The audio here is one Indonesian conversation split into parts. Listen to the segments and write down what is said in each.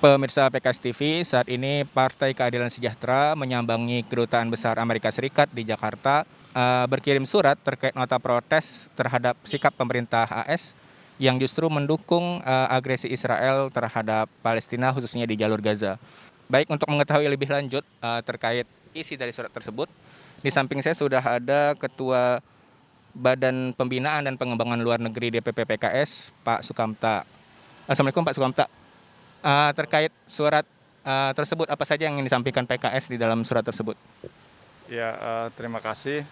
Pemirsa PKS TV, saat ini Partai Keadilan Sejahtera menyambangi Kedutaan Besar Amerika Serikat di Jakarta, berkirim surat terkait nota protes terhadap sikap pemerintah AS yang justru mendukung agresi Israel terhadap Palestina, khususnya di jalur Gaza. Baik, untuk mengetahui lebih lanjut terkait isi dari surat tersebut, di samping saya sudah ada Ketua Badan Pembinaan dan Pengembangan Luar Negeri DPP PKS, Pak Sukamta. Assalamualaikum Pak Sukamta. Terkait surat tersebut, apa saja yang ingin disampaikan PKS di dalam surat tersebut? Ya, terima kasih.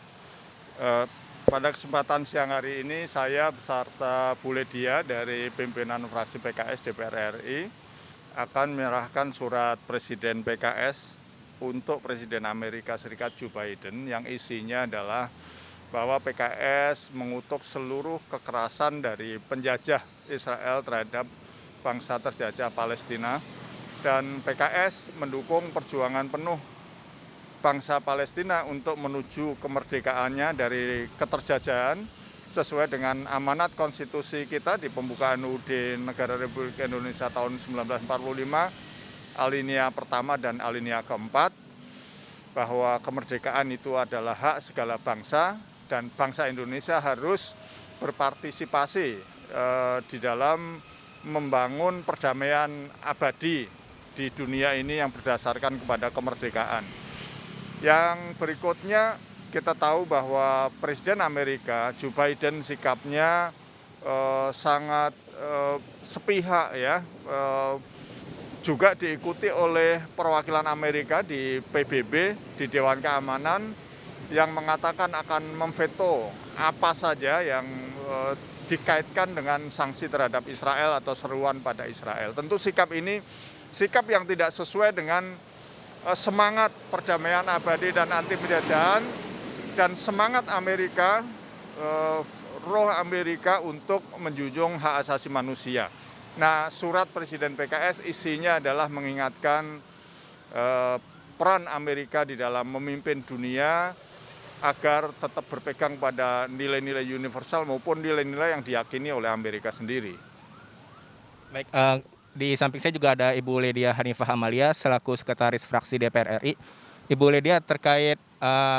Pada kesempatan siang hari ini, saya beserta Bu Ledia dari pimpinan fraksi PKS DPR RI akan menyerahkan surat Presiden PKS untuk Presiden Amerika Serikat Joe Biden yang isinya adalah bahwa PKS mengutuk seluruh kekerasan dari penjajah Israel terhadap bangsa terjajah Palestina, dan PKS mendukung perjuangan penuh bangsa Palestina untuk menuju kemerdekaannya dari keterjajahan sesuai dengan amanat konstitusi kita di pembukaan UUD Negara Republik Indonesia tahun 1945, alinea pertama dan alinea keempat, bahwa kemerdekaan itu adalah hak segala bangsa dan bangsa Indonesia harus berpartisipasi di dalam membangun perdamaian abadi di dunia ini yang berdasarkan kepada kemerdekaan. Yang berikutnya, kita tahu bahwa Presiden Amerika Joe Biden sikapnya sangat sepihak ya, juga diikuti oleh perwakilan Amerika di PBB, di Dewan Keamanan, yang mengatakan akan memveto apa saja yang dikaitkan dengan sanksi terhadap Israel atau seruan pada Israel. Tentu sikap ini sikap yang tidak sesuai dengan semangat perdamaian abadi dan anti penjajahan dan semangat Amerika, roh Amerika untuk menjunjung hak asasi manusia. Nah, surat Presiden PKS isinya adalah mengingatkan peran Amerika di dalam memimpin dunia agar tetap berpegang pada nilai-nilai universal maupun nilai-nilai yang diyakini oleh Amerika sendiri. Baik, di samping saya juga ada Ibu Ledia Hanifah Amalia selaku Sekretaris Fraksi DPR RI. Ibu Ledia, terkait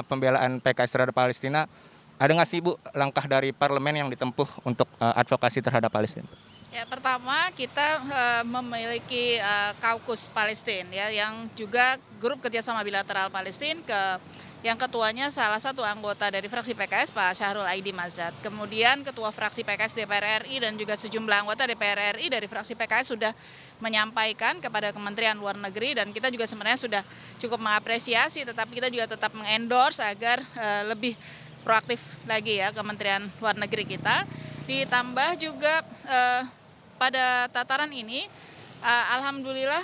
pembelaan PKS terhadap Palestina, ada nggak sih Ibu langkah dari parlemen yang ditempuh untuk advokasi terhadap Palestina? Ya, pertama kita memiliki Kaukus Palestina ya, yang juga grup kerjasama bilateral Palestina, yang ketuanya salah satu anggota dari fraksi PKS, Pak Syahrul Aidi Mazat. Kemudian ketua fraksi PKS DPR RI dan juga sejumlah anggota DPR RI dari fraksi PKS sudah menyampaikan kepada Kementerian Luar Negeri, dan kita juga sebenarnya sudah cukup mengapresiasi, tetapi kita juga tetap mengendorse agar lebih proaktif lagi ya Kementerian Luar Negeri kita. Ditambah juga pada tataran ini, alhamdulillah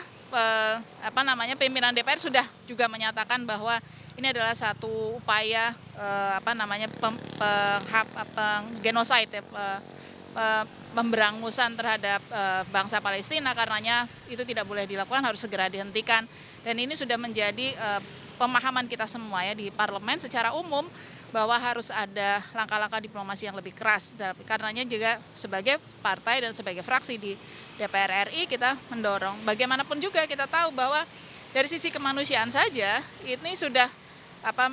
pimpinan DPR sudah juga menyatakan bahwa ini adalah satu upaya genocide ya, pemberangusan terhadap bangsa Palestina, karenanya itu tidak boleh dilakukan, harus segera dihentikan. Dan ini sudah menjadi pemahaman kita semua ya di parlemen secara umum, bahwa harus ada langkah-langkah diplomasi yang lebih keras. Karenanya juga sebagai partai dan sebagai fraksi di DPR RI kita mendorong. Bagaimanapun juga kita tahu bahwa dari sisi kemanusiaan saja ini sudah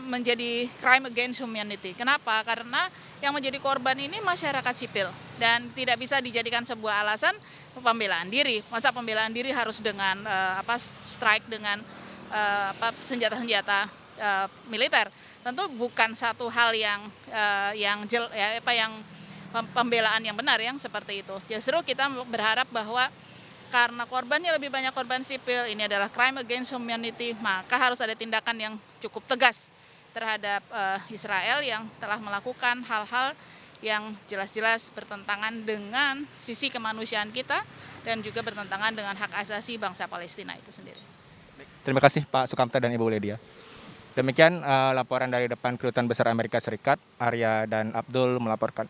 menjadi crime against humanity. Kenapa? Karena yang menjadi korban ini masyarakat sipil dan tidak bisa dijadikan sebuah alasan pembelaan diri. Masa pembelaan diri harus dengan strike dengan senjata-senjata militer. Tentu bukan satu hal yang pembelaan yang benar yang seperti itu. Justru kita berharap bahwa karena korbannya lebih banyak korban sipil, ini adalah crime against humanity, maka harus ada tindakan yang cukup tegas terhadap Israel yang telah melakukan hal-hal yang jelas-jelas bertentangan dengan sisi kemanusiaan kita dan juga bertentangan dengan hak asasi bangsa Palestina itu sendiri. Terima kasih Pak Sukamta dan Ibu Ledia. Demikian laporan dari depan Kedutaan Besar Amerika Serikat, Arya dan Abdul melaporkan.